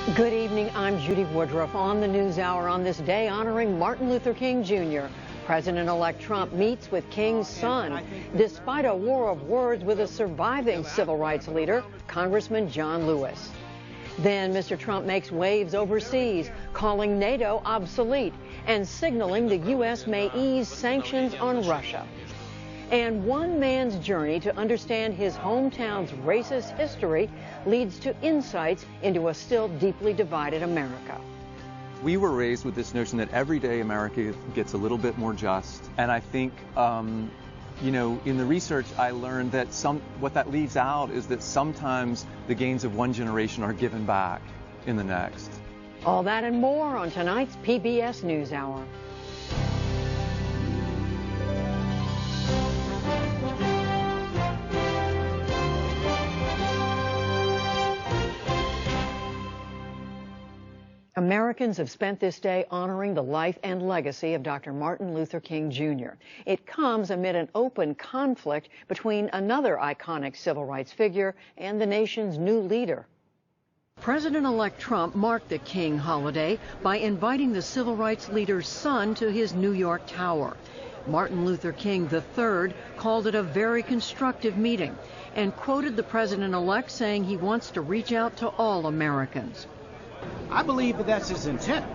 Good evening. I'm Judy Woodruff on the NewsHour on this day honoring Martin Luther King Jr. President-elect Trump meets with King's son, despite a war of words with a surviving civil rights leader, Congressman John Lewis. Then Mr. Trump makes waves overseas, calling NATO obsolete and signaling the U.S. may ease sanctions on Russia. And one man's journey to understand his hometown's racist history leads to insights into a still deeply divided America. We were raised with this notion that every day America gets a little bit more just. And I think, in the research I learned that what that leaves out is that sometimes the gains of one generation are given back in the next. All that and more on tonight's PBS NewsHour. Americans have spent this day honoring the life and legacy of Dr. Martin Luther King Jr. It comes amid an open conflict between another iconic civil rights figure and the nation's new leader. President-elect Trump marked the King holiday by inviting the civil rights leader's son to his New York tower. Martin Luther King III called it a very constructive meeting and quoted the president-elect saying he wants to reach out to all Americans. I believe that that's his intent,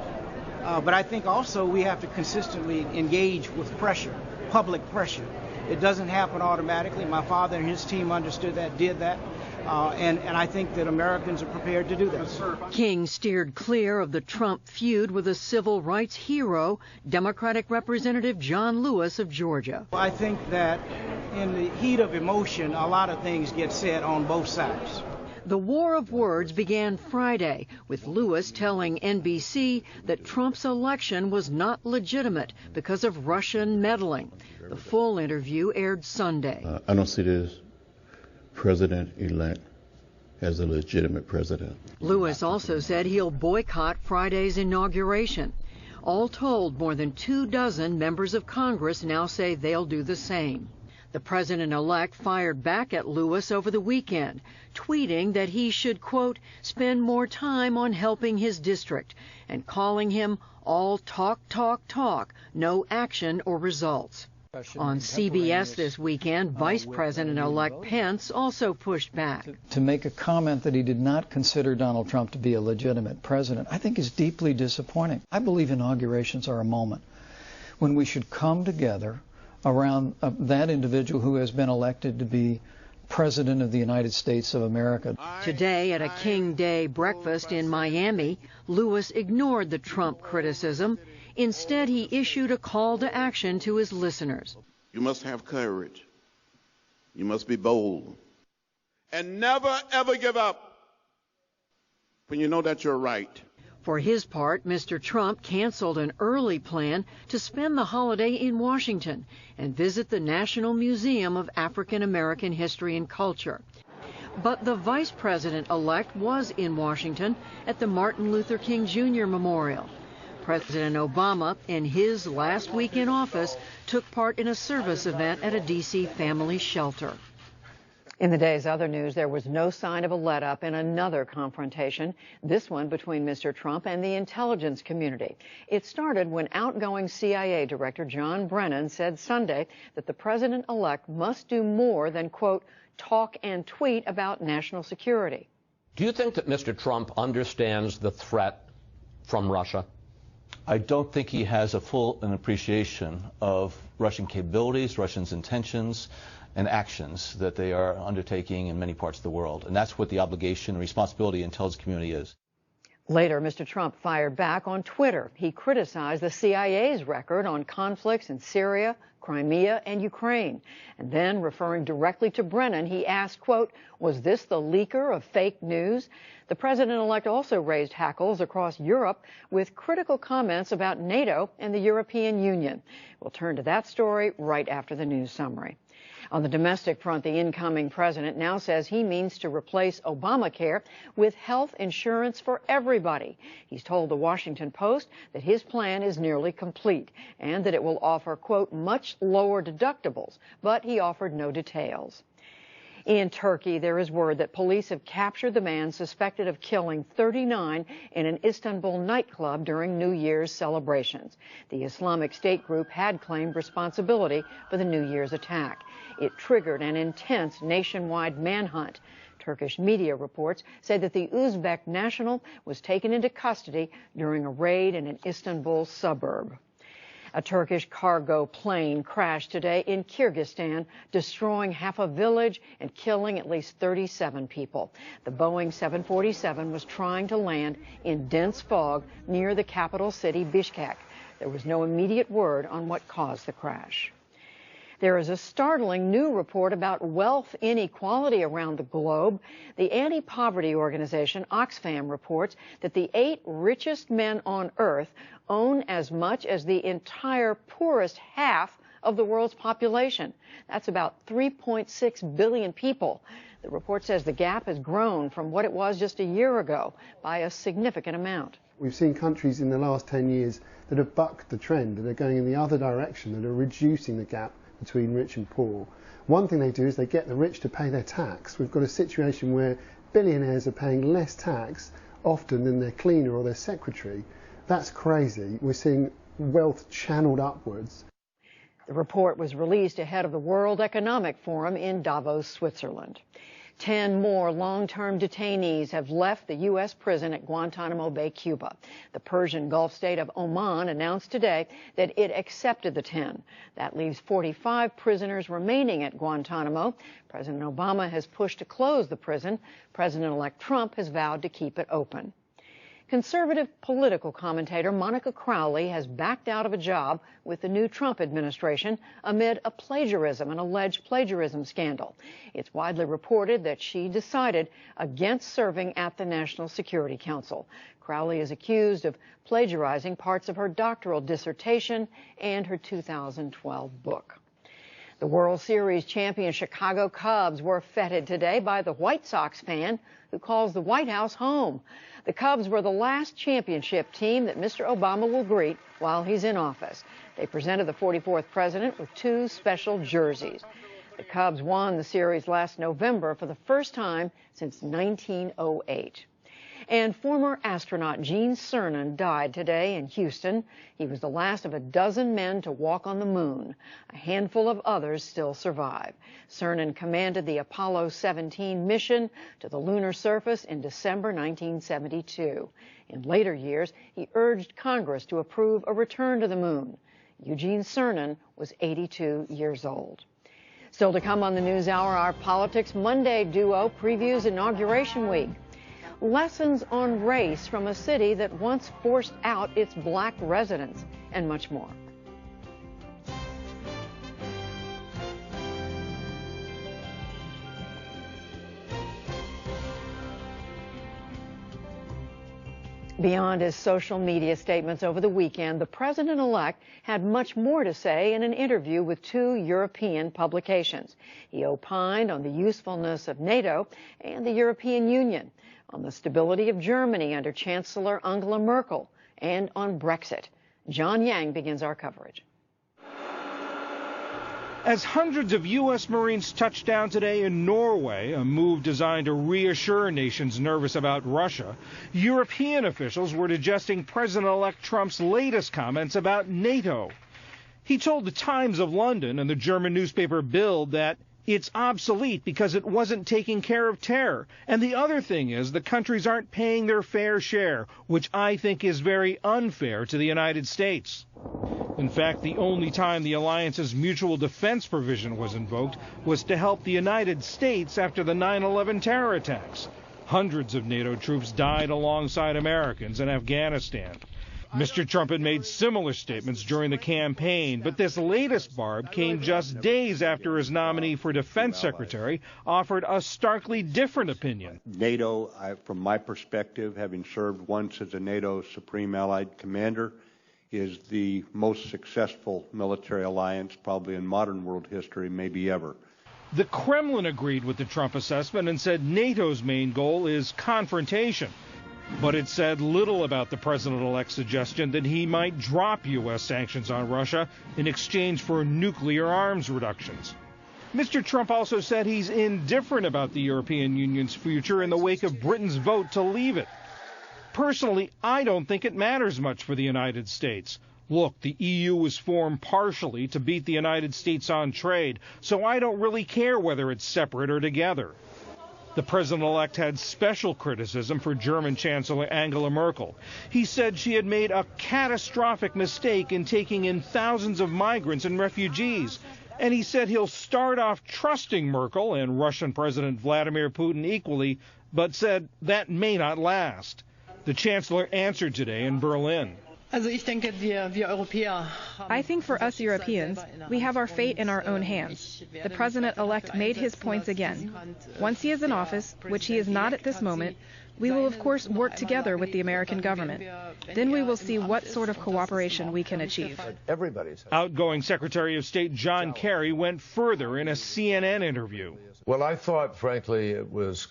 but I think also we have to consistently engage with pressure, public pressure. It doesn't happen automatically. My father and his team understood that, did that, and I think that Americans are prepared to do that. King steered clear of the Trump feud with a civil rights hero, Democratic Representative John Lewis of Georgia. I think that in the heat of emotion, a lot of things get said on both sides. The war of words began Friday, with Lewis telling NBC that Trump's election was not legitimate because of Russian meddling. The full interview aired Sunday. I don't see this president-elect as a legitimate president. Lewis also said he'll boycott Friday's inauguration. All told, more than 24 members of Congress now say they'll do the same. The president-elect fired back at Lewis over the weekend, tweeting that he should, quote, spend more time on helping his district, and calling him all talk, talk, talk, no action or results. On CBS this weekend, Vice President-elect Pence also pushed back. To make a comment that he did not consider Donald Trump to be a legitimate president, I think is deeply disappointing. I believe inaugurations are a moment when we should come together around that individual who has been elected to be President of the United States of America. Today at a King Day breakfast in Miami, Lewis ignored the Trump criticism. Instead, he issued a call to action to his listeners. You must have courage. You must be bold. And never, ever give up when you know that you're right. For his part, Mr. Trump canceled an early plan to spend the holiday in Washington and visit the National Museum of African American History and Culture. But the vice president-elect was in Washington at the Martin Luther King Jr. Memorial. President Obama, in his last week in office, took part in a service event at a D.C. family shelter. In the day's other news, there was no sign of a let-up in another confrontation, this one between Mr. Trump and the intelligence community. It started when outgoing CIA Director John Brennan said Sunday that the president-elect must do more than, quote, talk and tweet about national security. Do you think that Mr. Trump understands the threat from Russia? I don't think he has a full appreciation of Russian capabilities, Russians' intentions, and actions that they are undertaking in many parts of the world. And that's what the obligation and responsibility of the intelligence community is. Later, Mr. Trump fired back on Twitter. He criticized the CIA's record on conflicts in Syria, Crimea, and Ukraine. And then, referring directly to Brennan, he asked, quote, was this the leaker of fake news? The president-elect also raised hackles across Europe with critical comments about NATO and the European Union. We'll turn to that story right after the news summary. On the domestic front, the incoming president now says he means to replace Obamacare with health insurance for everybody. He's told the Washington Post that his plan is nearly complete and that it will offer, quote, much lower deductibles, but he offered no details. In Turkey, there is word that police have captured the man suspected of killing 39 in an Istanbul nightclub during New Year's celebrations. The Islamic State group had claimed responsibility for the New Year's attack. It triggered an intense nationwide manhunt. Turkish media reports say that the Uzbek national was taken into custody during a raid in an Istanbul suburb. A Turkish cargo plane crashed today in Kyrgyzstan, destroying half a village and killing at least 37 people. The Boeing 747 was trying to land in dense fog near the capital city, Bishkek. There was no immediate word on what caused the crash. There is a startling new report about wealth inequality around the globe. The anti-poverty organization Oxfam reports that the 8 richest men on Earth own as much as the entire poorest half of the world's population. That's about 3.6 billion people. The report says the gap has grown from what it was just a year ago by a significant amount. We've seen countries in the last 10 years that have bucked the trend, that are going in the other direction, that are reducing the gap between rich and poor. One thing they do is they get the rich to pay their tax. We've got a situation where billionaires are paying less tax often than their cleaner or their secretary. That's crazy. We're seeing wealth channeled upwards. The report was released ahead of the World Economic Forum in Davos, Switzerland. 10 more long-term detainees have left the U.S. prison at Guantanamo Bay, Cuba. The Persian Gulf state of Oman announced today that it accepted the 10. That leaves 45 prisoners remaining at Guantanamo. President Obama has pushed to close the prison. President-elect Trump has vowed to keep it open. Conservative political commentator Monica Crowley has backed out of a job with the new Trump administration amid an alleged plagiarism scandal. It's widely reported that she decided against serving at the National Security Council. Crowley is accused of plagiarizing parts of her doctoral dissertation and her 2012 book. The World Series champion Chicago Cubs were feted today by the White Sox fan who calls the White House home. The Cubs were the last championship team that Mr. Obama will greet while he's in office. They presented the 44th president with 2 special jerseys. The Cubs won the series last November for the first time since 1908. And former astronaut Gene Cernan died today in Houston. He was the last of a dozen men to walk on the moon. A handful of others still survive. Cernan commanded the Apollo 17 mission to the lunar surface in December 1972. In later years, he urged Congress to approve a return to the moon. Eugene Cernan was 82 years old. Still to come on the NewsHour, our Politics Monday duo previews Inauguration Week. Lessons on race from a city that once forced out its black residents, and much more. Beyond his social media statements over the weekend, the president-elect had much more to say in an interview with 2 European publications. He opined on the usefulness of NATO and the European Union, on the stability of Germany under Chancellor Angela Merkel, and on Brexit. John Yang begins our coverage. As hundreds of U.S. Marines touched down today in Norway, a move designed to reassure nations nervous about Russia, European officials were digesting President-elect Trump's latest comments about NATO. He told the Times of London and the German newspaper Bild that it's obsolete because it wasn't taking care of terror. And the other thing is the countries aren't paying their fair share, which I think is very unfair to the United States. In fact, the only time the alliance's mutual defense provision was invoked was to help the United States after the 9/11 terror attacks. Hundreds of NATO troops died alongside Americans in Afghanistan. Mr. Trump had made similar statements during the campaign, but this latest barb came just days after his nominee for defense secretary offered a starkly different opinion. NATO, from my perspective, having served once as a NATO Supreme Allied Commander, is the most successful military alliance probably in modern world history, maybe ever. The Kremlin agreed with the Trump assessment and said NATO's main goal is confrontation. But it said little about the president-elect's suggestion that he might drop U.S. sanctions on Russia in exchange for nuclear arms reductions. Mr. Trump also said he's indifferent about the European Union's future in the wake of Britain's vote to leave it. Personally, I don't think it matters much for the United States. Look, the EU was formed partially to beat the United States on trade, so I don't really care whether it's separate or together. The president-elect had special criticism for German Chancellor Angela Merkel. He said she had made a catastrophic mistake in taking in thousands of migrants and refugees. And he said he'll start off trusting Merkel and Russian President Vladimir Putin equally, but said that may not last. The chancellor answered today in Berlin. I think for us Europeans, we have our fate in our own hands. The president-elect made his points again. Once he is in office, which he is not at this moment, we will of course work together with the American government. Then we will see what sort of cooperation we can achieve. Outgoing Secretary of State John Kerry went further in a CNN interview. Well, I thought, frankly, it was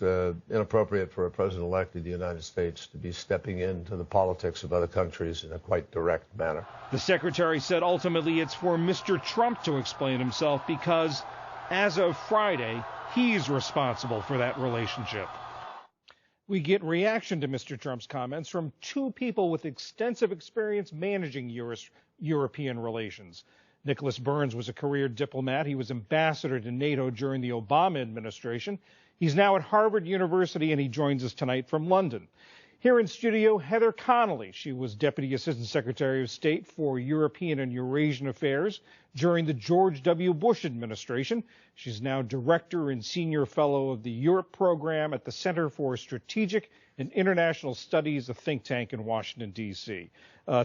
inappropriate for a president-elect of the United States to be stepping into the politics of other countries in a quite direct manner. The secretary said ultimately it's for Mr. Trump to explain himself because, as of Friday, he's responsible for that relationship. We get reaction to Mr. Trump's comments from two people with extensive experience managing European relations. Nicholas Burns was a career diplomat. He was ambassador to NATO during the Obama administration. He's now at Harvard University, and he joins us tonight from London. Here in studio, Heather Connolly. She was Deputy Assistant Secretary of State for European and Eurasian Affairs during the George W. Bush administration. She's now Director and Senior Fellow of the Europe Program at the Center for Strategic and International Studies, a think tank in Washington, D.C.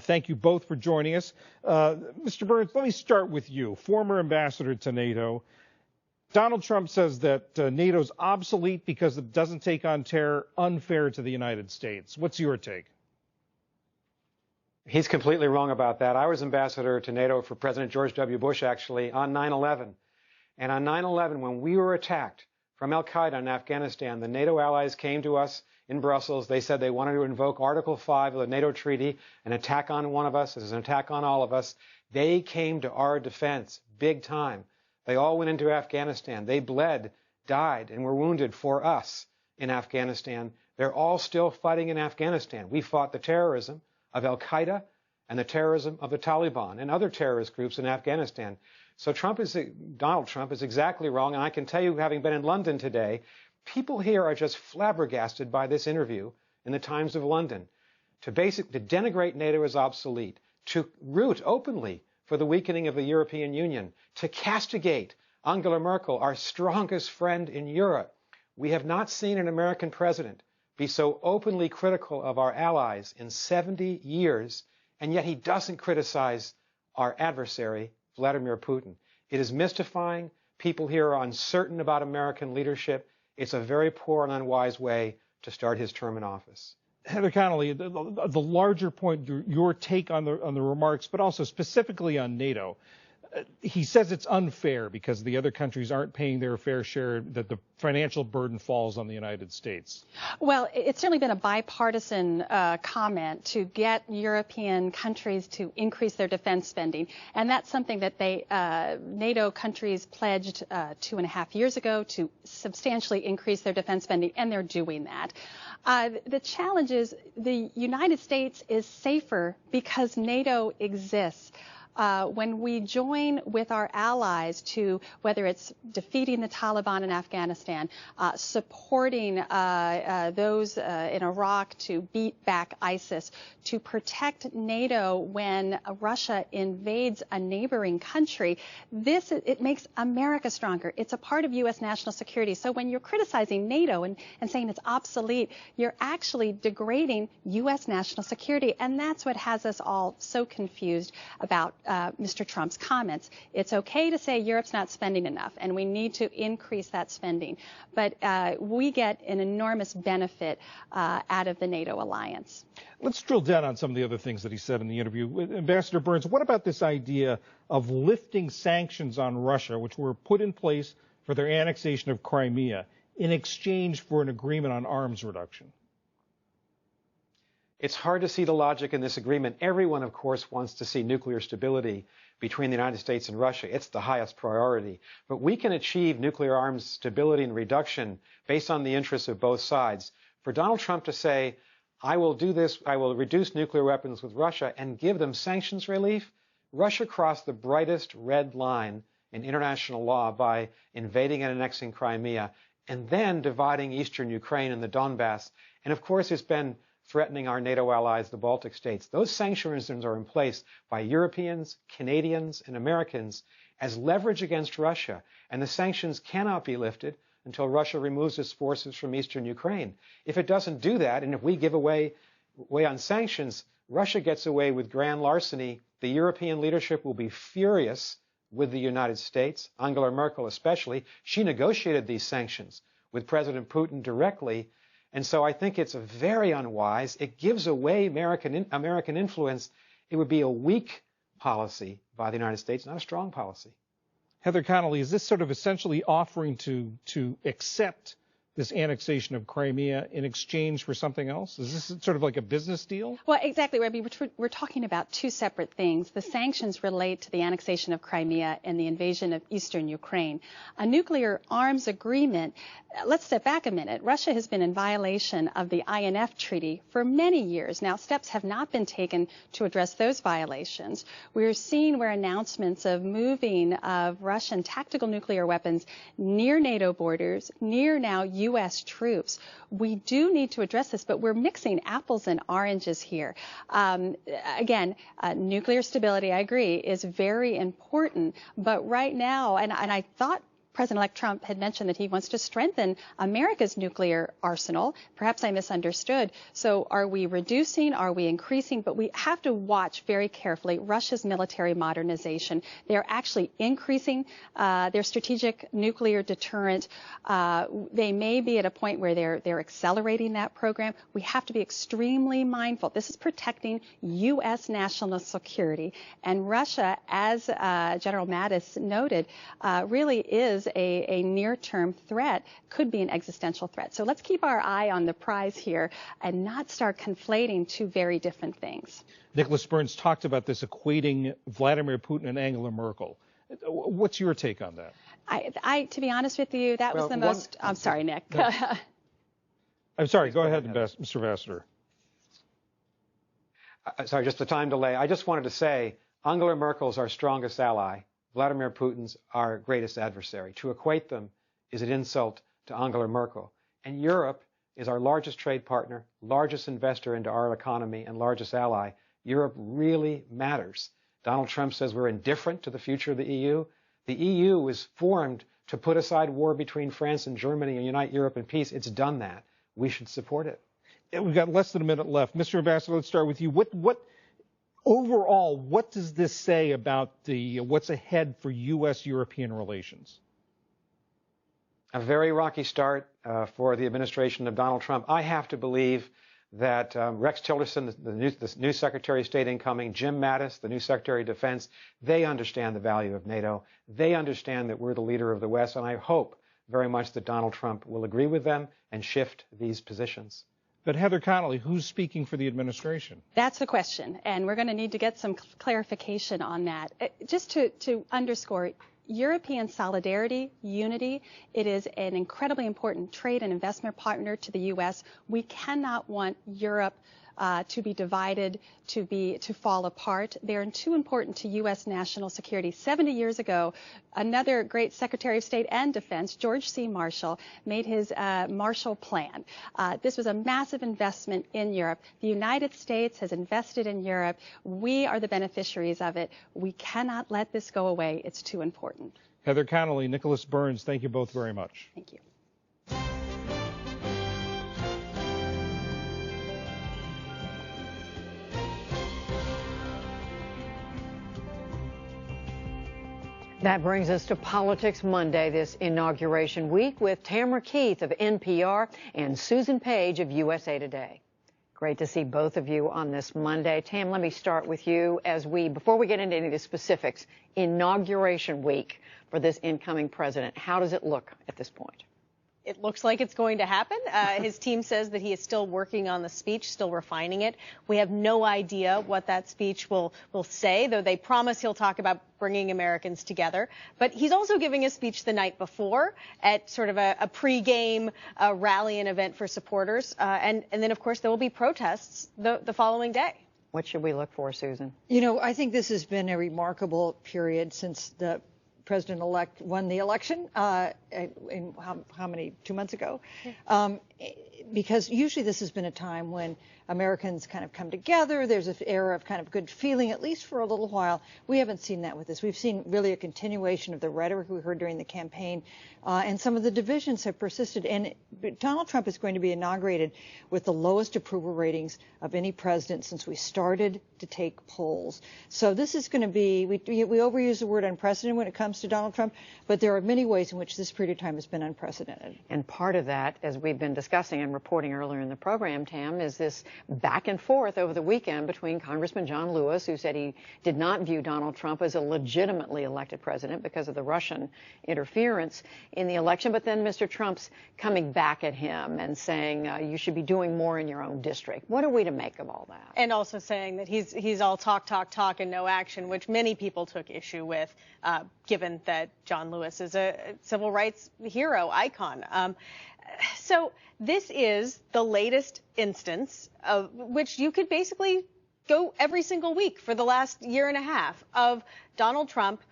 Thank you both for joining us. Mr. Burns, let me start with you, former ambassador to NATO. Donald Trump says that NATO's obsolete because it doesn't take on terror, unfair to the United States. What's your take? He's completely wrong about that. I was ambassador to NATO for President George W. Bush, actually, on 9/11. And on 9/11, when we were attacked from al-Qaeda in Afghanistan, the NATO allies came to us in Brussels. They said they wanted to invoke Article 5 of the NATO treaty, an attack on one of us is an attack on all of us. They came to our defense big time. They all went into Afghanistan. They bled, died, and were wounded for us in Afghanistan. They're all still fighting in Afghanistan. We fought the terrorism of al-Qaeda and the terrorism of the Taliban and other terrorist groups in Afghanistan. So Donald Trump is exactly wrong. And I can tell you, having been in London today, people here are just flabbergasted by this interview in the Times of London. To denigrate NATO as obsolete, to root openly for the weakening of the European Union, to castigate Angela Merkel, our strongest friend in Europe. We have not seen an American president be so openly critical of our allies in 70 years, and yet he doesn't criticize our adversary, Vladimir Putin. It is mystifying. People here are uncertain about American leadership. It's a very poor and unwise way to start his term in office. Heather Connolly, the larger point, your take on the remarks, but also specifically on NATO. He says it's unfair because the other countries aren't paying their fair share, that the financial burden falls on the United States. Well, it's certainly been a bipartisan comment to get European countries to increase their defense spending. And that's something that NATO countries pledged 2.5 years ago to substantially increase their defense spending, and they're doing that. The challenge is the United States is safer because NATO exists. When we join with our allies to, whether it's defeating the Taliban in Afghanistan, supporting those in Iraq to beat back ISIS, to protect NATO when Russia invades a neighboring country, it makes America stronger. It's a part of U.S. national security. So when you're criticizing NATO and saying it's obsolete, you're actually degrading U.S. national security. And that's what has us all so confused about Mr. Trump's comments. It's okay to say Europe's not spending enough, and we need to increase that spending. But we get an enormous benefit out of the NATO alliance. Let's drill down on some of the other things that he said in the interview. Ambassador Burns, what about this idea of lifting sanctions on Russia, which were put in place for their annexation of Crimea, in exchange for an agreement on arms reduction? It's hard to see the logic in this agreement. Everyone, of course, wants to see nuclear stability between the United States and Russia. It's the highest priority. But we can achieve nuclear arms stability and reduction based on the interests of both sides. For Donald Trump to say, I will do this, I will reduce nuclear weapons with Russia and give them sanctions relief, Russia crossed the brightest red line in international law by invading and annexing Crimea and then dividing eastern Ukraine and the Donbass. And of course, it's been threatening our NATO allies, the Baltic states. Those sanctions are in place by Europeans, Canadians, and Americans as leverage against Russia. And the sanctions cannot be lifted until Russia removes its forces from eastern Ukraine. If it doesn't do that, and if we give away on sanctions, Russia gets away with grand larceny. The European leadership will be furious with the United States, Angela Merkel especially. She negotiated these sanctions with President Putin directly. And so I think it's very unwise. It gives away American influence. It would be a weak policy by the United States, not a strong policy. Heather Connolly, is this sort of essentially offering to accept this annexation of Crimea in exchange for something else? Is this sort of like a business deal? Well, exactly, Rabbi. We're talking about two separate things. The sanctions relate to the annexation of Crimea and the invasion of eastern Ukraine. A nuclear arms agreement, let's step back a minute. Russia has been in violation of the INF Treaty for many years. Now, steps have not been taken to address those violations. We're seeing where announcements of moving of Russian tactical nuclear weapons near NATO borders, near now U.S. troops. We do need to address this, but we're mixing apples and oranges here. Again, nuclear stability, I agree, is very important. But right now, and I thought President-elect Trump had mentioned that he wants to strengthen America's nuclear arsenal. Perhaps I misunderstood. So are we reducing? Are we increasing? But we have to watch very carefully Russia's military modernization. They're actually increasing their strategic nuclear deterrent. They may be at a point where they're accelerating that program. We have to be extremely mindful. This is protecting U.S. national security. And Russia, as General Mattis noted, really is a near-term threat, could be an existential threat. So let's keep our eye on the prize here and not start conflating two very different things. Nicholas Burns talked about this equating Vladimir Putin and Angela Merkel. What's your take on that? To be honest with you, that was the most... I'm sorry, Nick. No. I'm sorry. Go ahead, Mr. Ambassador. Sorry, just the time delay. I just wanted to say Angela Merkel's our strongest ally. Vladimir Putin's our greatest adversary. To equate them is an insult to Angela Merkel. And Europe is our largest trade partner, largest investor into our economy, and largest ally. Europe really matters. Donald Trump says we're indifferent to the future of the EU. The EU was formed to put aside war between France and Germany and unite Europe in peace. It's done that. We should support it. We've got less than a minute left. Mr. Ambassador, let's start with you. Overall, what does this say about what's ahead for U.S.-European relations? A very rocky start for the administration of Donald Trump. I have to believe that Rex Tillerson, the new Secretary of State incoming, Jim Mattis, the new Secretary of Defense, they understand the value of NATO. They understand that we're the leader of the West, and I hope very much that Donald Trump will agree with them and shift these positions. But Heather Connolly, who's speaking for the administration? That's the question, and we're going to need to get some clarification on that. Just to underscore, European solidarity, unity, it is an incredibly important trade and investment partner to the U.S. We cannot want Europe to be divided, to fall apart. They're too important to U.S. national security. 70 years ago, another great Secretary of State and Defense, George C. Marshall, made his Marshall Plan. This was a massive investment in Europe. The United States has invested in Europe. We are the beneficiaries of it. We cannot let this go away. It's too important. Heather Connolly, Nicholas Burns, thank you both very much. Thank you. That brings us to Politics Monday, this inauguration week, with Tamara Keith of NPR and Susan Page of USA Today. Great to see both of you on this Monday. Tam, let me start with you before we get into any of the specifics, inauguration week for this incoming president. How does it look at this point? it looks like it's going to happen. His team says that he is still working on the speech, still refining it. We have no idea what that speech will say, though they promise he'll talk about bringing Americans together. But he's also giving a speech the night before at sort of a pregame rally-in event for supporters. And then, of course, there will be protests the following day. What should we look for, Susan? You know, I think this has been a remarkable period since the president-elect won the election, in how many, 2 months ago? Because usually this has been a time when Americans kind of come together. There's an era of kind of good feeling, at least for a little while. We haven't seen that with this. We've seen really a continuation of the rhetoric we heard during the campaign, and some of the divisions have persisted. And Donald Trump is going to be inaugurated with the lowest approval ratings of any president since we started to take polls. So this is going to be, we overuse the word unprecedented when it comes to Donald Trump, but there are many ways in which this period of time has been unprecedented. And part of that, as we've been discussing and reporting earlier in the program, Tam, is this back and forth over the weekend between Congressman John Lewis, who said he did not view Donald Trump as a legitimately elected president because of the Russian interference in the election, but then Mr. Trump's coming back at him and saying you should be doing more in your own district. What are we to make of all that? And also saying that he's all talk, talk, talk and no action, which many people took issue with, given that John Lewis is a civil rights hero, icon. So this is the latest instance of which you could basically go every single week for the last year and a half of Donald Trump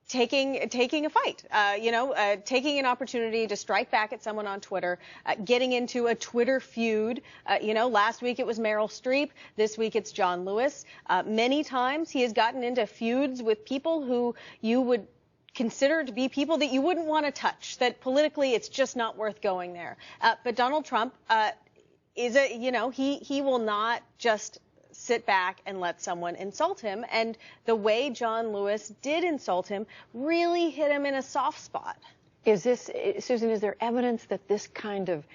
taking a fight, taking an opportunity to strike back at someone on Twitter, getting into a Twitter feud. Last week it was Meryl Streep. This week it's John Lewis. Many times he has gotten into feuds with people who you would consider to be people that you wouldn't want to touch, that politically it's just not worth going there. But Donald Trump he will not just sit back and let someone insult him. And the way John Lewis did insult him really hit him in a soft spot. Susan, is there evidence that this kind of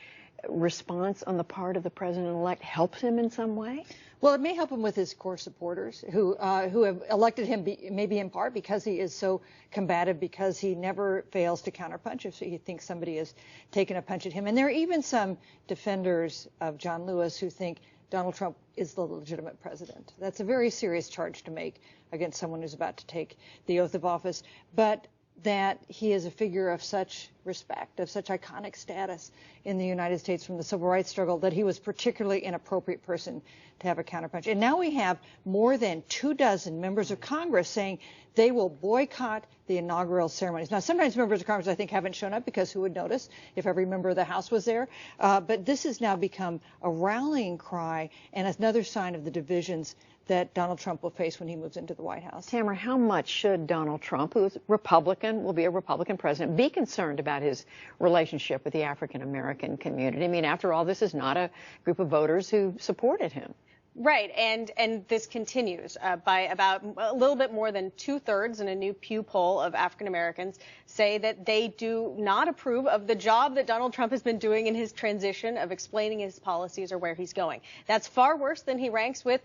response on the part of the president-elect helps him in some way? Well, it may help him with his core supporters who have elected him maybe in part because he is so combative, because he never fails to counterpunch if he thinks somebody has taken a punch at him. And there are even some defenders of John Lewis who think Donald Trump is the legitimate president. That's a very serious charge to make against someone who's about to take the oath of office. But that he is a figure of such respect, of such iconic status in the United States from the civil rights struggle, that he was particularly an appropriate person to have a counterpunch. And now we have more than 24 members of Congress saying they will boycott the inaugural ceremonies. Now, sometimes members of Congress, I think, haven't shown up because who would notice if every member of the House was there? But this has now become a rallying cry and another sign of the divisions that Donald Trump will face when he moves into the White House. Tamara, how much should Donald Trump, who is Republican, will be a Republican president, be concerned about his relationship with the African-American community? I mean, after all, this is not a group of voters who supported him. Right, and this continues by about a little bit more than 2/3 in a new Pew poll of African Americans say that they do not approve of the job that Donald Trump has been doing in his transition of explaining his policies or where he's going. That's far worse than he ranks with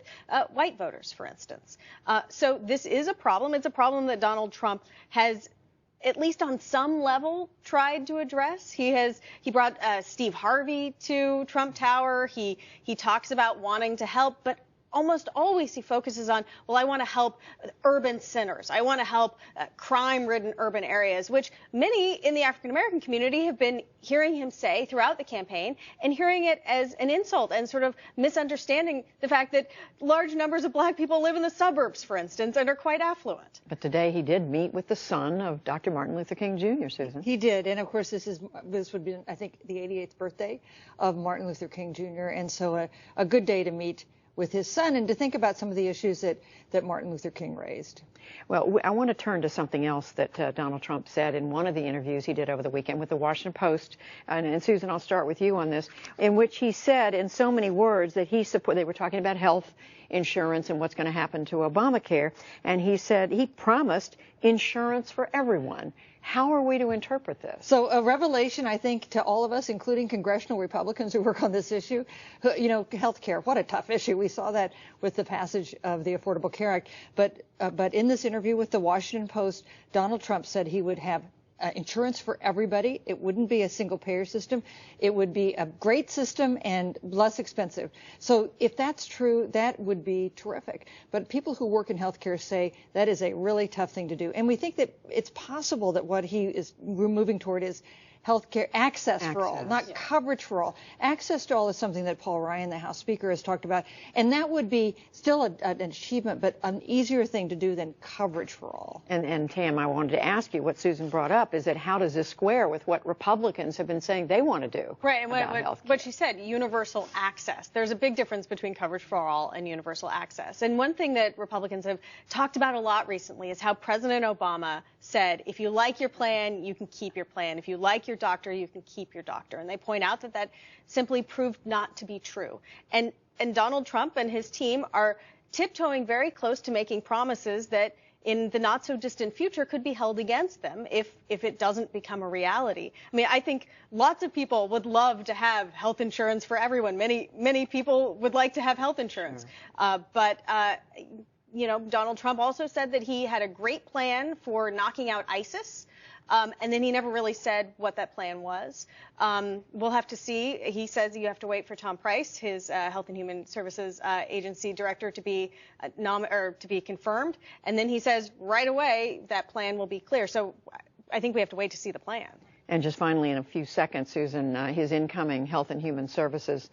white voters, for instance. So this is a problem. It's a problem that Donald Trump has, at least on some level, tried to address. He brought Steve Harvey to Trump Tower. He talks about wanting to help, but almost always he focuses on, well, I want to help urban centers. I want to help crime-ridden urban areas, which many in the African-American community have been hearing him say throughout the campaign and hearing it as an insult and sort of misunderstanding the fact that large numbers of black people live in the suburbs, for instance, and are quite affluent. But today he did meet with the son of Dr. Martin Luther King Jr., Susan. He did, and of course this would be, I think, the 88th birthday of Martin Luther King Jr., and so a good day to meet with his son and to think about some of the issues that Martin Luther King raised. Well, I want to turn to something else that Donald Trump said in one of the interviews he did over the weekend with the Washington Post. And Susan, I'll start with you on this, in which he said in so many words that they were talking about health insurance and what's going to happen to Obamacare. And he said he promised insurance for everyone. How are we to interpret this? So a revelation, I think, to all of us, including congressional Republicans who work on this issue. Health care, what a tough issue. We saw that with the passage of the Affordable Care Act. But in this interview with the Washington Post, Donald Trump said he would have insurance for everybody. It wouldn't be a single-payer system. It would be a great system and less expensive. So if that's true, that would be terrific. But people who work in healthcare say that is a really tough thing to do. And we think that it's possible that what we're moving toward is healthcare access for all, not coverage for all. Access to all is something that Paul Ryan, the House Speaker, has talked about, and that would be still an achievement, but an easier thing to do than coverage for all. And Tam, I wanted to ask you what Susan brought up is that how does this square with what Republicans have been saying they want to do? Right, and what she said, universal access. There's a big difference between coverage for all and universal access. And one thing that Republicans have talked about a lot recently is how President Obama said, if you like your plan, you can keep your plan. If you like your doctor, you can keep your doctor. And they point out that that simply proved not to be true. And Donald Trump and his team are tiptoeing very close to making promises that in the not so distant future could be held against them if it doesn't become a reality. I mean, I think lots of people would love to have health insurance for everyone. Many people would like to have health insurance. But you know, Donald Trump also said that he had a great plan for knocking out ISIS. And then he never really said what that plan was. We'll have to see. He says you have to wait for Tom Price, his Health and Human Services Agency director, to be confirmed. And then he says right away that plan will be clear. So I think we have to wait to see the plan. And just finally, in a few seconds, Susan, his incoming Health and Human Services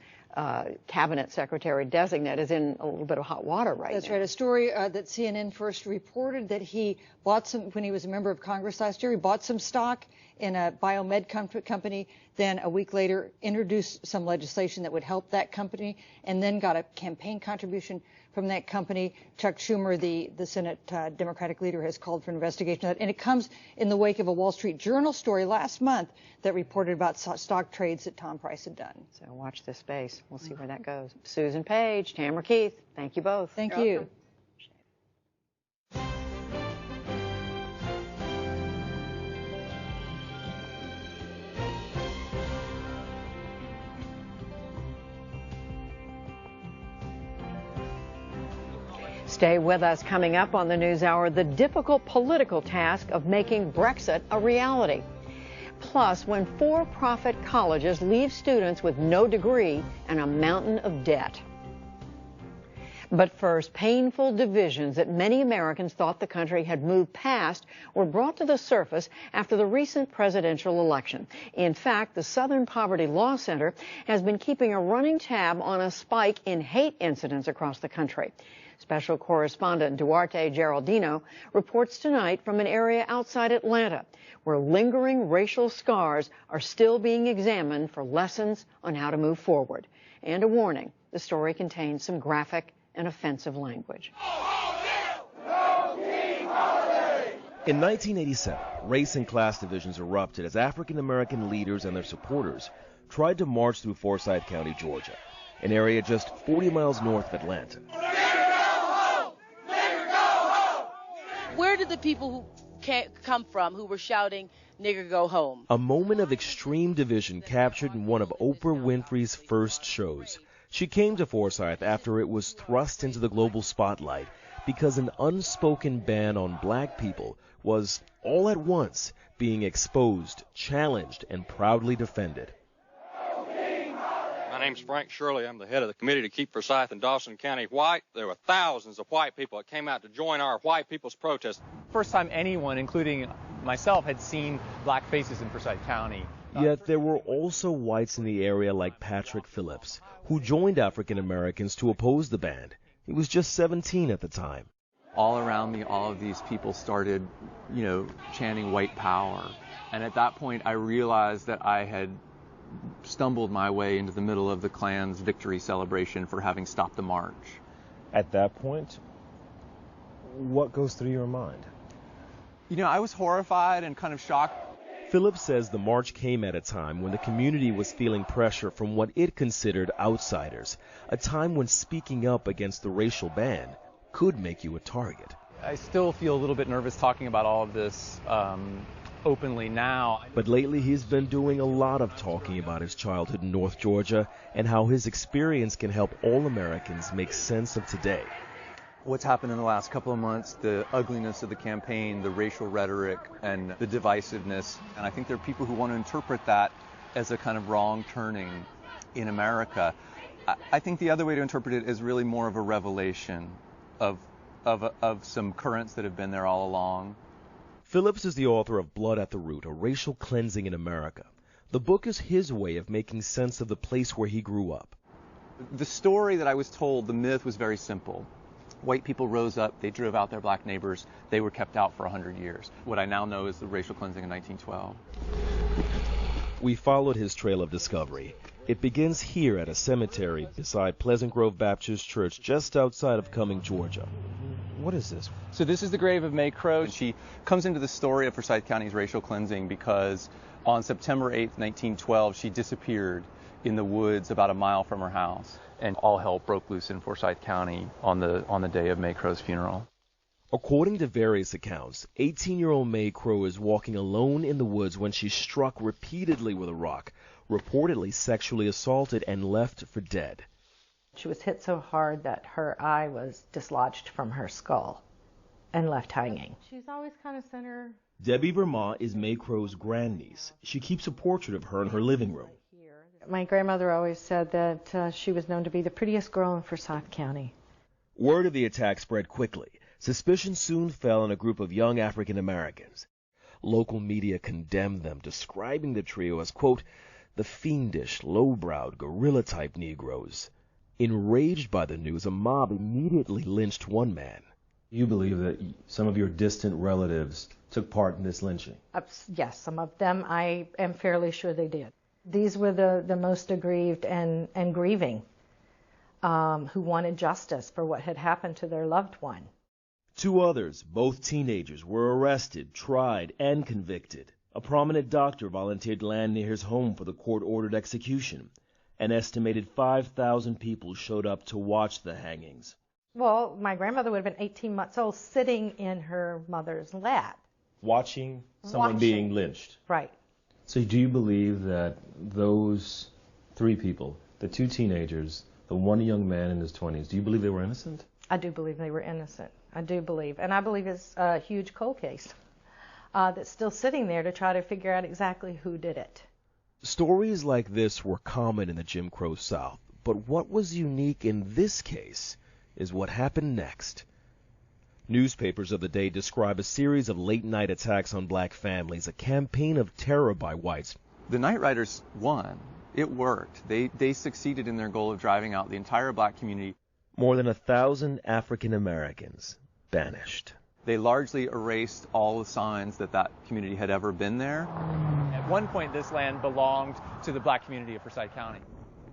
Cabinet Secretary designate is in a little bit of hot water right now. That's right. A story that CNN first reported that he bought some, when he was a member of Congress last year, he bought some stock in a biomed company, then a week later introduced some legislation that would help that company, and then got a campaign contribution from that company. Chuck Schumer, the Senate Democratic leader, has called for an investigation of that. And it comes in the wake of a Wall Street Journal story last month that reported about stock trades that Tom Price had done. So watch this space. We'll see where that goes. Susan Page, Tamara Keith, thank you both. Thank you. Welcome. Stay with us. Coming up on the NewsHour, the difficult political task of making Brexit a reality. Plus, when for-profit colleges leave students with no degree and a mountain of debt. But first, painful divisions that many Americans thought the country had moved past were brought to the surface after the recent presidential election. In fact, the Southern Poverty Law Center has been keeping a running tab on a spike in hate incidents across the country. Special correspondent Duarte Geraldino reports tonight from an area outside Atlanta where lingering racial scars are still being examined for lessons on how to move forward. And a warning, the story contains some graphic and offensive language. In 1987, race and class divisions erupted as African-American leaders and their supporters tried to march through Forsyth County, Georgia, an area just 40 miles north of Atlanta. Where did the people who come from who were shouting, "Nigger, go home"? A moment of extreme division captured in one of Oprah Winfrey's first shows. She came to Forsyth after it was thrust into the global spotlight because an unspoken ban on black people was, all at once, being exposed, challenged, and proudly defended. My name's Frank Shirley. I'm the head of the committee to keep Forsyth and Dawson County white. There were thousands of white people that came out to join our white people's protest. First time anyone, including myself, had seen black faces in Forsyth County. Yet there were also whites in the area like Patrick Phillips, who joined African Americans to oppose the ban. He was just 17 at the time. All around me, all of these people started, chanting white power. And at that point, I realized that I had stumbled my way into the middle of the Klan's victory celebration for having stopped the march. At that point, what goes through your mind? I was horrified and kind of shocked. Phillips says the march came at a time when the community was feeling pressure from what it considered outsiders, a time when speaking up against the racial ban could make you a target. I still feel a little bit nervous talking about all of this openly now. But lately he's been doing a lot of talking about his childhood in North Georgia and how his experience can help all Americans make sense of today. what's happened in the last couple of months, the ugliness of the campaign, the racial rhetoric, and the divisiveness. And I think there are people who want to interpret that as a kind of wrong turning in America. I think the other way to interpret it is really more of a revelation of some currents that have been there all along. Phillips is the author of Blood at the Root, A Racial Cleansing in America. The book is his way of making sense of the place where he grew up. The story that I was told, the myth was very simple. White people rose up, they drove out their black neighbors, they were kept out for 100 years. What I now know is the racial cleansing in 1912. We followed his trail of discovery. It begins here at a cemetery beside Pleasant Grove Baptist Church just outside of Cumming, Georgia. What is this? So this is the grave of May Crow. She comes into the story of Forsyth County's racial cleansing because on September 8th, 1912, she disappeared in the woods about a mile from her house, and all hell broke loose in Forsyth County on the day of May Crow's funeral. According to various accounts, 18-year-old May Crow is walking alone in the woods when she's struck repeatedly with a rock, reportedly sexually assaulted, and left for dead. She was hit so hard that her eye was dislodged from her skull and left hanging. She's always kind of sent her. Debbie Vermont is May Crow's grandniece. She keeps a portrait of her in her living room. My grandmother always said that she was known to be the prettiest girl in Forsyth County. Word of the attack spread quickly. Suspicion soon fell on a group of young African Americans. Local media condemned them, describing the trio as, quote, the fiendish, low-browed, guerrilla-type Negroes. Enraged by the news, a mob immediately lynched one man. You believe that some of your distant relatives took part in this lynching? Yes, some of them I am fairly sure they did. These were the most aggrieved and grieving, who wanted justice for what had happened to their loved one. 2 others, both teenagers, were arrested, tried, and convicted. A prominent doctor volunteered land near his home for the court-ordered execution. An estimated 5,000 people showed up to watch the hangings. Well, my grandmother would have been 18 months old, sitting in her mother's lap. Watching someone being lynched? Right. So do you believe that those 3 people, the 2 teenagers, the one young man in his 20s, do you believe they were innocent? I do believe they were innocent. I do believe. And I believe it's a huge cold case that's still sitting there to try to figure out exactly who did it. Stories like this were common in the Jim Crow South, but what was unique in this case is what happened next. Newspapers of the day describe a series of late-night attacks on black families, a campaign of terror by whites. The Night Riders won. It worked. They succeeded in their goal of driving out the entire black community. More than 1,000 African Americans banished. They largely erased all the signs that that community had ever been there. At one point, this land belonged to the black community of Forsyth County.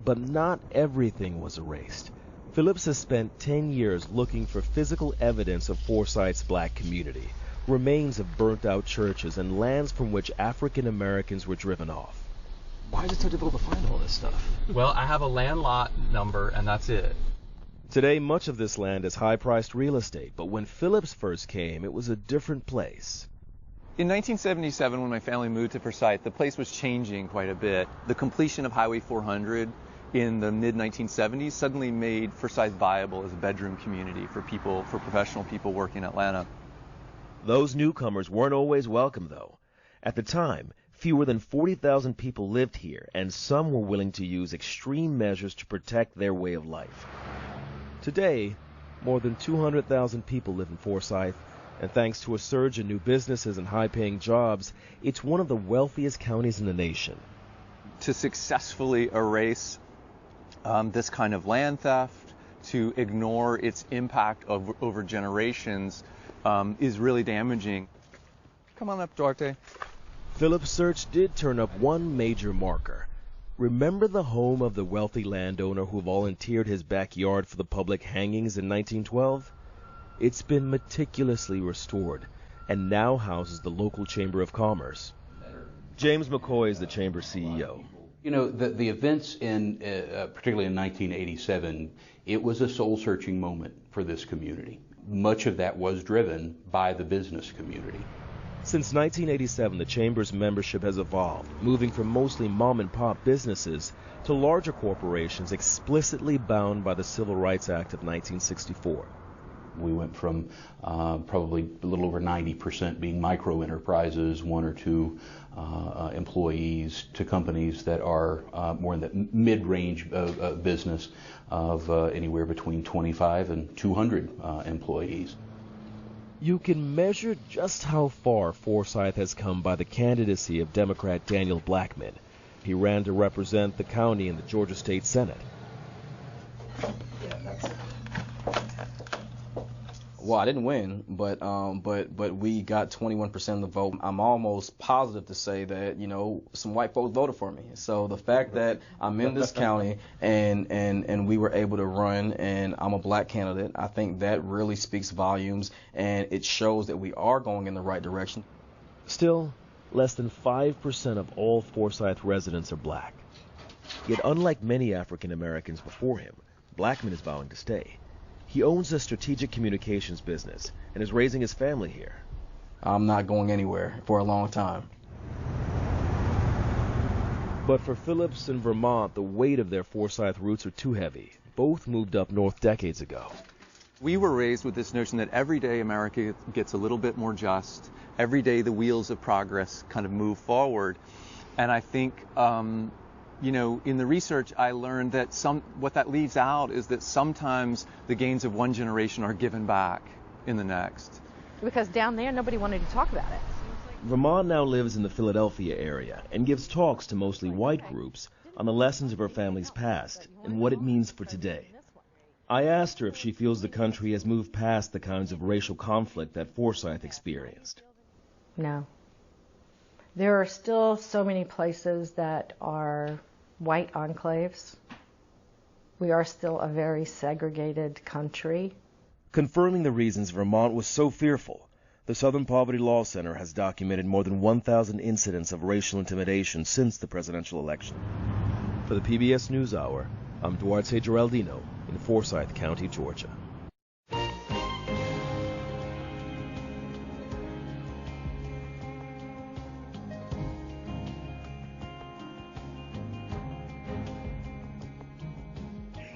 But not everything was erased. Phillips has spent 10 years looking for physical evidence of Forsyth's black community, remains of burnt-out churches, and lands from which African Americans were driven off. Why is it so difficult to find all this stuff? Well, I have a land lot number, and that's it. Today, much of this land is high-priced real estate, but when Phillips first came, it was a different place. In 1977, when my family moved to Forsyth, the place was changing quite a bit. The completion of Highway 400 in the mid-1970s suddenly made Forsyth viable as a bedroom community for professional people working in Atlanta. Those newcomers weren't always welcome, though. At the time, fewer than 40,000 people lived here, and some were willing to use extreme measures to protect their way of life. Today, more than 200,000 people live in Forsyth, and thanks to a surge in new businesses and high-paying jobs, it's one of the wealthiest counties in the nation. To successfully erase this kind of land theft, to ignore its impact over generations, is really damaging. Come on up, Duarte. Phillips' search did turn up one major marker. Remember the home of the wealthy landowner who volunteered his backyard for the public hangings in 1912? It's been meticulously restored and now houses the local Chamber of Commerce. James McCoy is the Chamber CEO. You know, the events particularly in 1987, it was a soul-searching moment for this community. Much of that was driven by the business community. Since 1987, the Chamber's membership has evolved, moving from mostly mom-and-pop businesses to larger corporations explicitly bound by the Civil Rights Act of 1964. We went from probably a little over 90% being micro enterprises, 1 or 2 employees, to companies that are more in the mid-range business of anywhere between 25 and 200 employees. You can measure just how far Forsyth has come by the candidacy of Democrat Daniel Blackman. He ran to represent the county in the Georgia State Senate. Well, I didn't win, but we got 21% of the vote. I'm almost positive to say that, you know, some white folks voted for me. So the fact that I'm in this county and we were able to run and I'm a black candidate, I think that really speaks volumes, and it shows that we are going in the right direction. Still, less than 5% of all Forsyth residents are black. Yet unlike many African Americans before him, Blackman is vowing to stay. He owns a strategic communications business and is raising his family here. I'm not going anywhere for a long time. But for Phillips in Vermont, the weight of their Forsyth roots are too heavy. Both moved up north decades ago. We were raised with this notion that every day America gets a little bit more just. Every day the wheels of progress kind of move forward. And I think, you know, in the research I learned that what that leaves out is that sometimes the gains of one generation are given back in the next. Because down there nobody wanted to talk about it. Vermont now lives in the Philadelphia area and gives talks to mostly white groups on the lessons of her family's past and what it means for today. I asked her if she feels the country has moved past the kinds of racial conflict that Forsyth experienced. No. There are still so many places that are white enclaves. We are still a very segregated country. Confirming the reasons Vermont was so fearful, the Southern Poverty Law Center has documented more than 1,000 incidents of racial intimidation since the presidential election. For the PBS NewsHour, I'm Duarte Geraldino in Forsyth County, Georgia.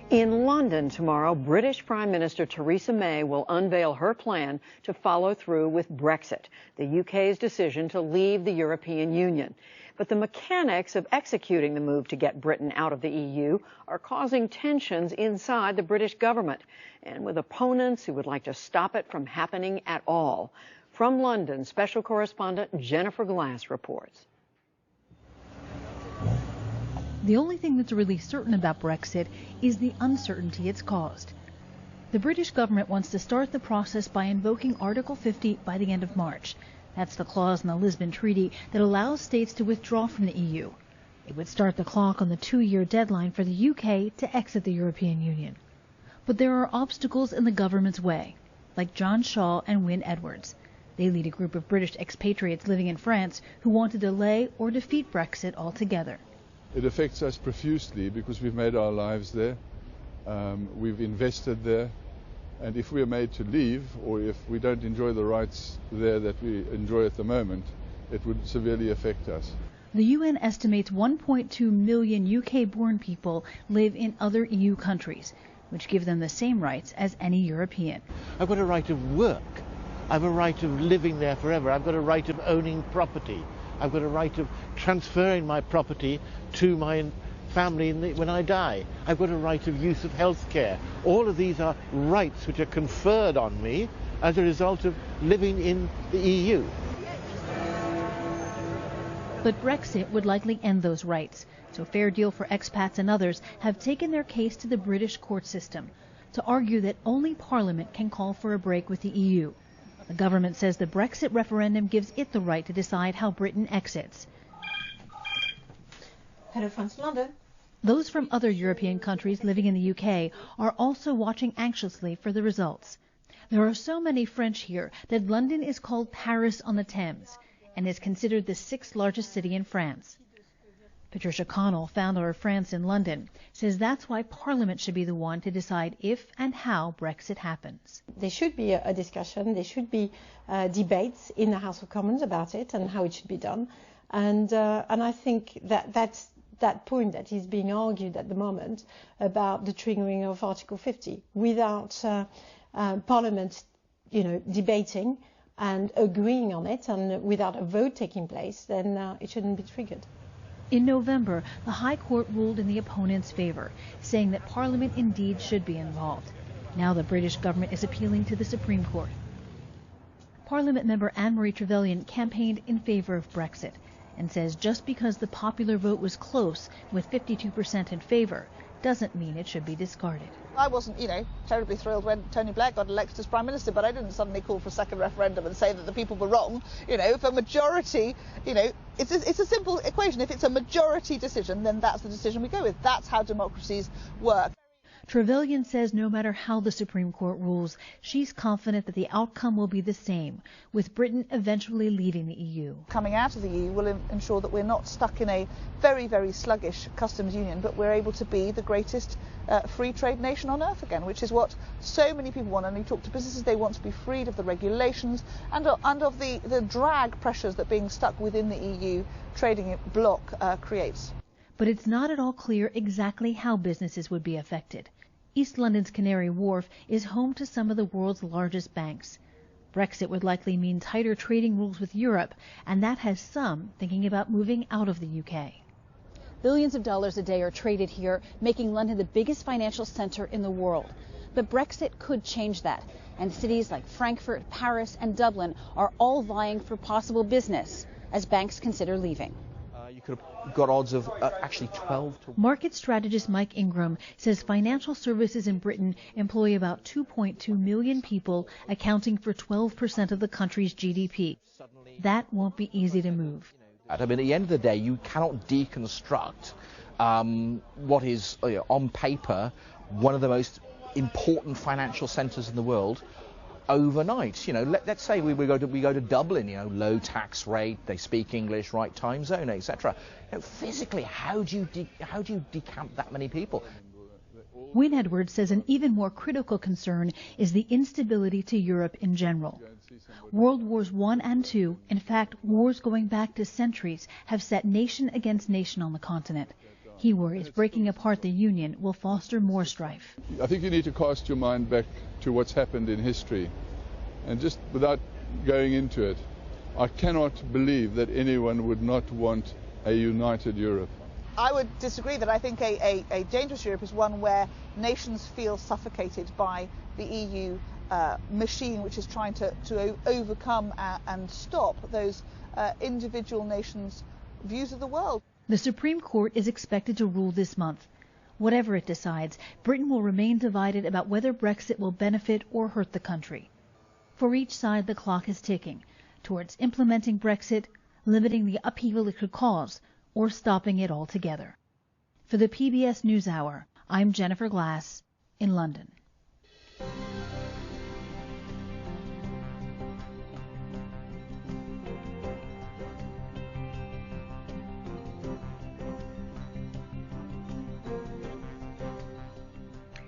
In London tomorrow, British Prime Minister Theresa May will unveil her plan to follow through with Brexit, the UK's decision to leave the European Union. But the mechanics of executing the move to get Britain out of the EU are causing tensions inside the British government, and with opponents who would like to stop it from happening at all. From London, special correspondent Jennifer Glass reports. The only thing that's really certain about Brexit is the uncertainty it's caused. The British government wants to start the process by invoking Article 50 by the end of March. That's the clause in the Lisbon Treaty that allows states to withdraw from the EU. It would start the clock on the 2-year deadline for the UK to exit the European Union. But there are obstacles in the government's way, like John Shaw and Wynne Edwards. They lead a group of British expatriates living in France who want to delay or defeat Brexit altogether. It affects us profusely because we've made our lives there, we've invested there, and if we are made to leave, or if we don't enjoy the rights there that we enjoy at the moment, it would severely affect us. The UN estimates 1.2 million UK-born people live in other EU countries, which give them the same rights as any European. I've got a right of work. I've a right of living there forever. I've got a right of owning property. I've got a right of transferring my property to my family when I die. I've got a right of use of health care. All of these are rights which are conferred on me as a result of living in the EU. But Brexit would likely end those rights, so Fair Deal for Expats and others have taken their case to the British court system to argue that only Parliament can call for a break with the EU. The government says the Brexit referendum gives it the right to decide how Britain exits. Hello, France, London. Those from other European countries living in the UK are also watching anxiously for the results. There are so many French here that London is called Paris on the Thames and is considered the 6th largest city in France. Patricia Connell, founder of France in London, says that's why Parliament should be the one to decide if and how Brexit happens. There should be a discussion, there should be debates in the House of Commons about it and how it should be done. And I think that's that point that is being argued at the moment about the triggering of Article 50 without Parliament, debating and agreeing on it, and without a vote taking place, then it shouldn't be triggered. In November, the High Court ruled in the opponent's favor, saying that Parliament indeed should be involved. Now the British government is appealing to the Supreme Court. Parliament member Anne-Marie Trevelyan campaigned in favor of Brexit and says just because the popular vote was close, with 52% in favor, doesn't mean it should be discarded. I wasn't, terribly thrilled when Tony Blair got elected as Prime Minister, but I didn't suddenly call for a second referendum and say that the people were wrong. If a majority, it's a simple equation. If it's a majority decision, then that's the decision we go with. That's how democracies work. Trevelyan says no matter how the Supreme Court rules, she's confident that the outcome will be the same, with Britain eventually leaving the EU. Coming out of the EU will ensure that we're not stuck in a very, very sluggish customs union, but we're able to be the greatest free trade nation on earth again, which is what so many people want. And you talk to businesses, they want to be freed of the regulations and of the drag pressures that being stuck within the EU trading bloc creates. But it's not at all clear exactly how businesses would be affected. East London's Canary Wharf is home to some of the world's largest banks. Brexit would likely mean tighter trading rules with Europe, and that has some thinking about moving out of the UK. Billions of dollars a day are traded here, making London the biggest financial center in the world. But Brexit could change that, and cities like Frankfurt, Paris, and Dublin are all vying for possible business as banks consider leaving. You could have got odds of actually 12 to 1. Market strategist Mike Ingram says financial services in Britain employ about 2.2 million people, accounting for 12% of the country's GDP. That won't be easy to move. I mean, at the end of the day, you cannot deconstruct what is, on paper, one of the most important financial centres in the world overnight. Let's say we go to Dublin, low tax rate, they speak English, right time zone, etc. Physically, how do you decamp that many people? Wynne Edwards says an even more critical concern is the instability to Europe in general. World Wars I and II, in fact, wars going back to centuries, have set nation against nation on the continent. He worries breaking apart the Union will foster more strife. I think you need to cast your mind back to what's happened in history. And just without going into it, I cannot believe that anyone would not want a united Europe. I would disagree that I think a dangerous Europe is one where nations feel suffocated by the EU machine, which is trying to overcome and stop those individual nations' views of the world. The Supreme Court is expected to rule this month. Whatever it decides, Britain will remain divided about whether Brexit will benefit or hurt the country. For each side, the clock is ticking towards implementing Brexit, limiting the upheaval it could cause, or stopping it altogether. For the PBS NewsHour, I'm Jennifer Glass in London.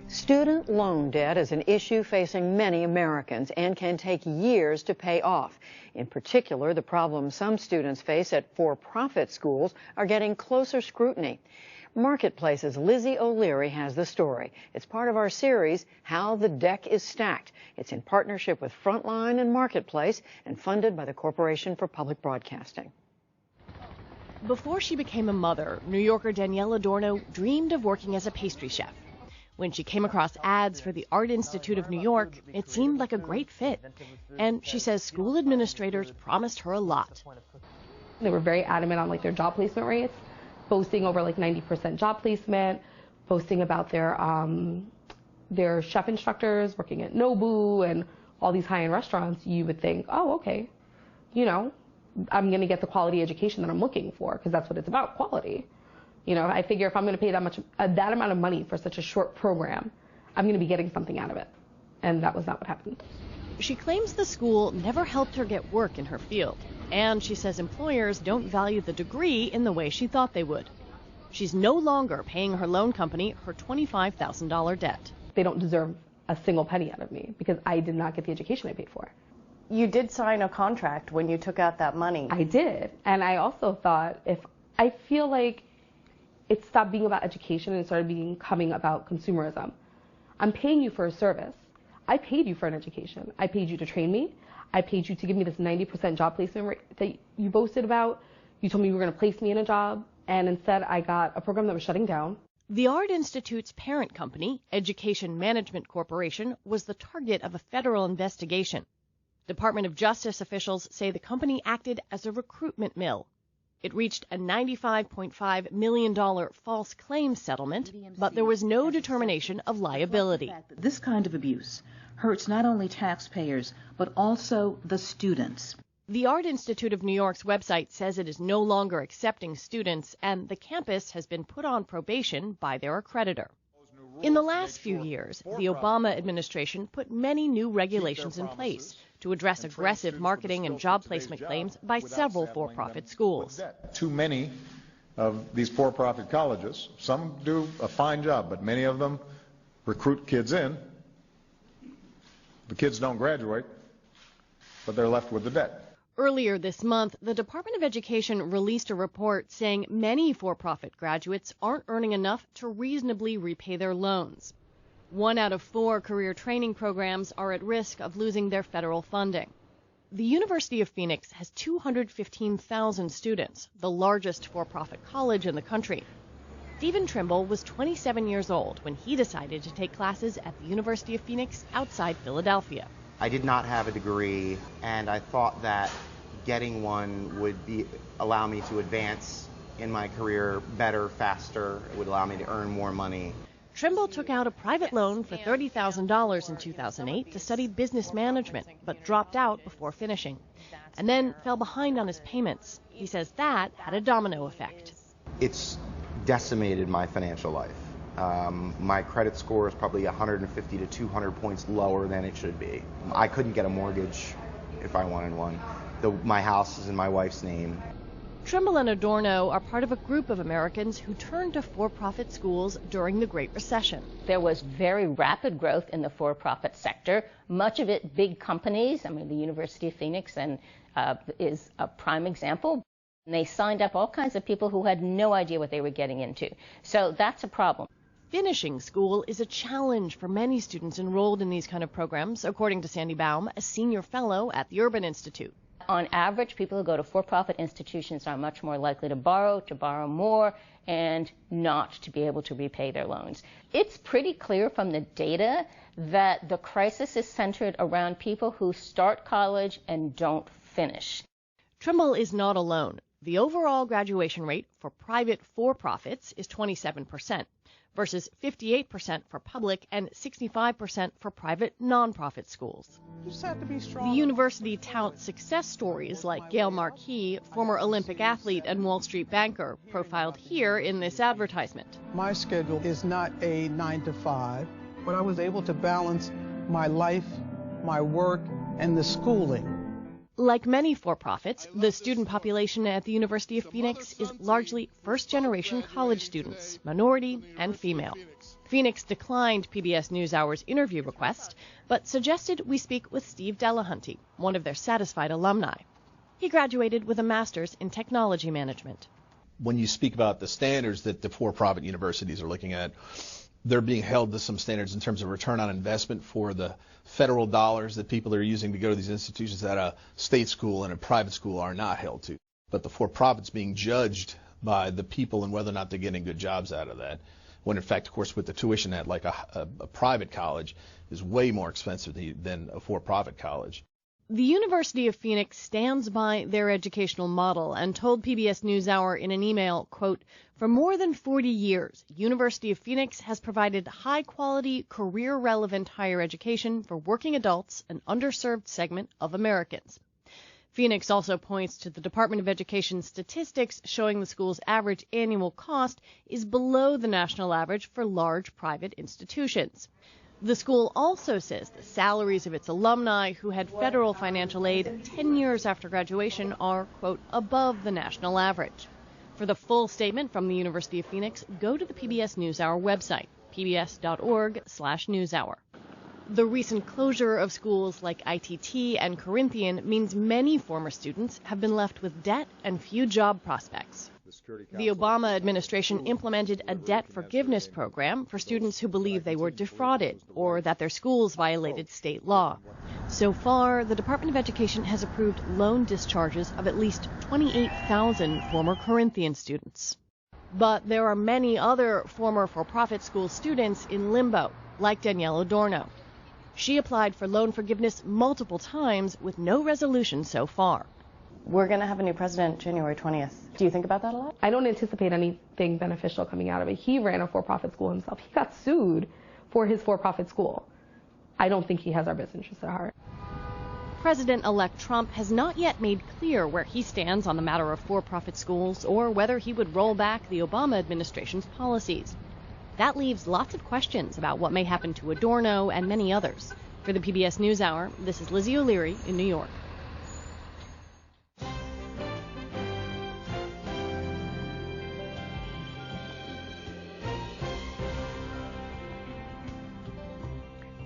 Student loan debt is an issue facing many Americans and can take years to pay off. In particular, the problems some students face at for-profit schools are getting closer scrutiny. Marketplace's Lizzie O'Leary has the story. It's part of our series, How the Deck is Stacked. It's in partnership with Frontline and Marketplace and funded by the Corporation for Public Broadcasting. Before she became a mother, New Yorker Danielle Adorno dreamed of working as a pastry chef. When she came across ads for the Art Institute of New York, it seemed like a great fit. And she says school administrators promised her a lot. They were very adamant on their job placement rates, boasting over 90% job placement, boasting about their chef instructors working at Nobu and all these high-end restaurants. You would think, oh, okay, I'm going to get the quality education that I'm looking for, because that's what it's about, quality. I figure if I'm going to pay that amount of money for such a short program, I'm going to be getting something out of it. And that was not what happened. She claims the school never helped her get work in her field. And she says employers don't value the degree in the way she thought they would. She's no longer paying her loan company her $25,000 debt. They don't deserve a single penny out of me because I did not get the education I paid for. You did sign a contract when you took out that money. I did. And I also thought, I feel like it stopped being about education and started becoming about consumerism. I'm paying you for a service. I paid you for an education. I paid you to train me. I paid you to give me this 90% job placement rate that you boasted about. You told me you were going to place me in a job, and instead I got a program that was shutting down. The Art Institute's parent company, Education Management Corporation, was the target of a federal investigation. Department of Justice officials say the company acted as a recruitment mill. It reached a $95.5 million false claims settlement, but there was no determination of liability. This kind of abuse hurts not only taxpayers, but also the students. The Art Institute of New York's website says it is no longer accepting students, and the campus has been put on probation by their accreditor. In the last few years, the Obama administration put many new regulations in place to address aggressive marketing and job placement claims by several for-profit schools. Too many of these for-profit colleges, some do a fine job, but many of them recruit kids in. The kids don't graduate, but they're left with the debt. Earlier this month, the Department of Education released a report saying many for-profit graduates aren't earning enough to reasonably repay their loans. 1 out of 4 career training programs are at risk of losing their federal funding. The University of Phoenix has 215,000 students, the largest for-profit college in the country. Stephen Trimble was 27 years old when he decided to take classes at the University of Phoenix outside Philadelphia. I did not have a degree, and I thought that getting one would allow me to advance in my career better, faster. It would allow me to earn more money. Trimble took out a private loan for $30,000 in 2008 to study business management, but dropped out before finishing, and then fell behind on his payments. He says that had a domino effect. It's decimated my financial life. My credit score is probably 150 to 200 points lower than it should be. I couldn't get a mortgage if I wanted one. My house is in my wife's name. Trimble and Adorno are part of a group of Americans who turned to for-profit schools during the Great Recession. There was very rapid growth in the for-profit sector, much of it big companies. I mean, the University of Phoenix is a prime example. And they signed up all kinds of people who had no idea what they were getting into. So that's a problem. Finishing school is a challenge for many students enrolled in these kind of programs, according to Sandy Baum, a senior fellow at the Urban Institute. On average, people who go to for-profit institutions are much more likely to borrow more, and not to be able to repay their loans. It's pretty clear from the data that the crisis is centered around people who start college and don't finish. Trimble is not alone. The overall graduation rate for private for-profits is 27%, versus 58% for public and 65% for private nonprofit schools. The university touts success stories like Gail Marquis, former Olympic athlete and Wall Street banker, profiled here in this advertisement. My schedule is not a 9 to 5, but I was able to balance my life, my work, and the schooling. Like many for-profits, the student population at the University of Phoenix is largely first-generation college students, minority and female. Phoenix declined PBS NewsHour's interview request, but suggested we speak with Steve Delahunty, one of their satisfied alumni. He graduated with a master's in technology management. When you speak about the standards that the for-profit universities are looking at, they're being held to some standards in terms of return on investment for the federal dollars that people are using to go to these institutions that a state school and a private school are not held to. But the for-profits being judged by the people and whether or not they're getting good jobs out of that, when in fact, of course, with the tuition at like a private college is way more expensive than a for-profit college. The University of Phoenix stands by their educational model and told PBS NewsHour in an email, quote, "For more than 40 years, University of Phoenix has provided high-quality, career-relevant higher education for working adults, an underserved segment of Americans." Phoenix also points to the Department of Education statistics showing the school's average annual cost is below the national average for large private institutions. The school also says the salaries of its alumni who had federal financial aid 10 years after graduation are, quote, above the national average. For the full statement from the University of Phoenix, go to the PBS NewsHour website, pbs.org/newshour. The recent closure of schools like ITT and Corinthian means many former students have been left with debt and few job prospects. The Obama administration implemented a debt forgiveness program for students who believe they were defrauded or that their schools violated state law. So far, the Department of Education has approved loan discharges of at least 28,000 former Corinthian students. But there are many other former for-profit school students in limbo, like Danielle Adorno. She applied for loan forgiveness multiple times with no resolution so far. We're going to have a new president January 20th. Do you think about that a lot? I don't anticipate anything beneficial coming out of it. He ran a for-profit school himself. He got sued for his for-profit school. I don't think he has our best interests at heart. President-elect Trump has not yet made clear where he stands on the matter of for-profit schools or whether he would roll back the Obama administration's policies. That leaves lots of questions about what may happen to Adorno and many others. For the PBS NewsHour, this is Lizzie O'Leary in New York.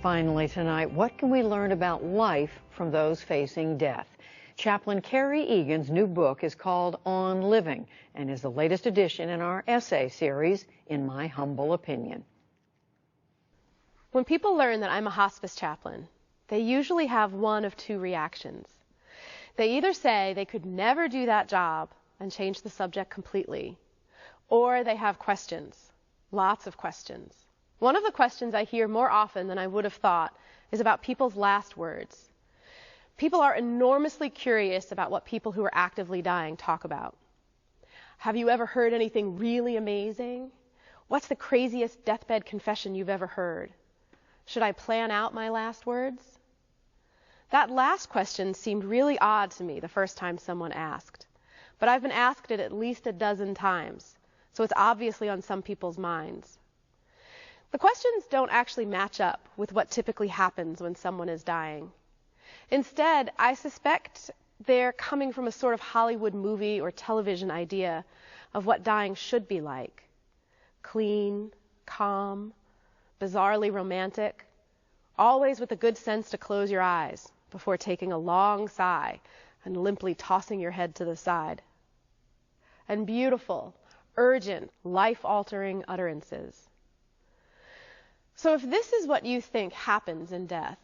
Finally tonight, what can we learn about life from those facing death? Chaplain Carrie Egan's new book is called On Living and is the latest edition in our essay series, In My Humble Opinion. When people learn that I'm a hospice chaplain, they usually have one of two reactions. They either say they could never do that job and change the subject completely, or they have questions, lots of questions. One of the questions I hear more often than I would have thought is about people's last words. People are enormously curious about what people who are actively dying talk about. Have you ever heard anything really amazing? What's the craziest deathbed confession you've ever heard? Should I plan out my last words? That last question seemed really odd to me the first time someone asked, but I've been asked it at least a dozen times, so it's obviously on some people's minds. The questions don't actually match up with what typically happens when someone is dying. Instead, I suspect they're coming from a sort of Hollywood movie or television idea of what dying should be like. Clean, calm, bizarrely romantic, always with a good sense to close your eyes before taking a long sigh and limply tossing your head to the side. And beautiful, urgent, life-altering utterances. So if this is what you think happens in death,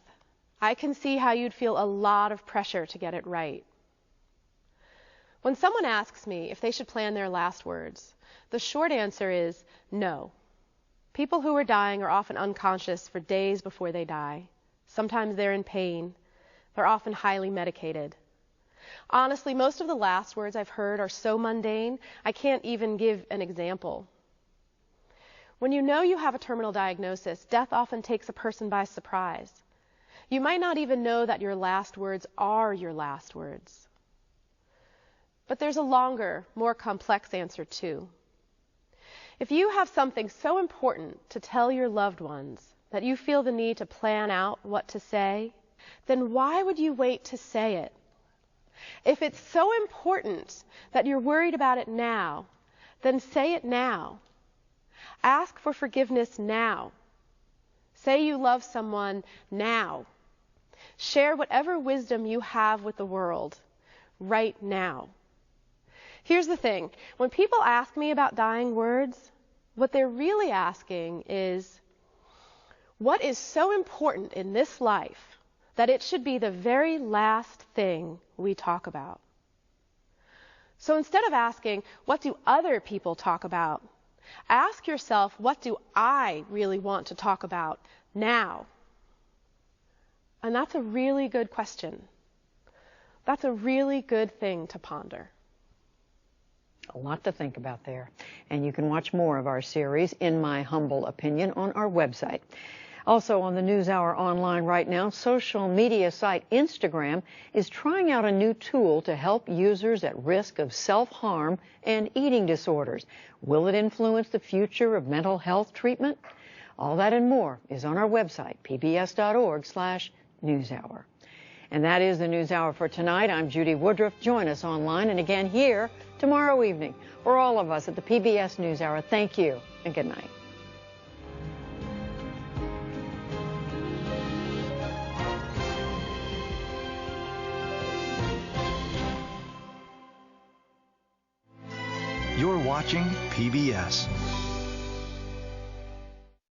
I can see how you'd feel a lot of pressure to get it right. When someone asks me if they should plan their last words, the short answer is no. People who are dying are often unconscious for days before they die. Sometimes they're in pain. They're often highly medicated. Honestly, most of the last words I've heard are so mundane, I can't even give an example. When you know you have a terminal diagnosis, death often takes a person by surprise. You might not even know that your last words are your last words. But there's a longer, more complex answer too. If you have something so important to tell your loved ones that you feel the need to plan out what to say, then why would you wait to say it? If it's so important that you're worried about it now, then say it now. Ask for forgiveness now. Say you love someone now. Share whatever wisdom you have with the world right now. Here's the thing. When people ask me about dying words, what they're really asking is, what is so important in this life that it should be the very last thing we talk about? So instead of asking, what do other people talk about? Ask yourself, what do I really want to talk about now? And that's a really good question. That's a really good thing to ponder. A lot to think about there. And you can watch more of our series, In My Humble Opinion, on our website. Also on the NewsHour online right now, social media site Instagram is trying out a new tool to help users at risk of self-harm and eating disorders. Will it influence the future of mental health treatment? All that and more is on our website, pbs.org/newshour. And that is the NewsHour for tonight. I'm Judy Woodruff. Join us online and again here tomorrow evening. For all of us at the PBS NewsHour, thank you and good night. You're watching PBS.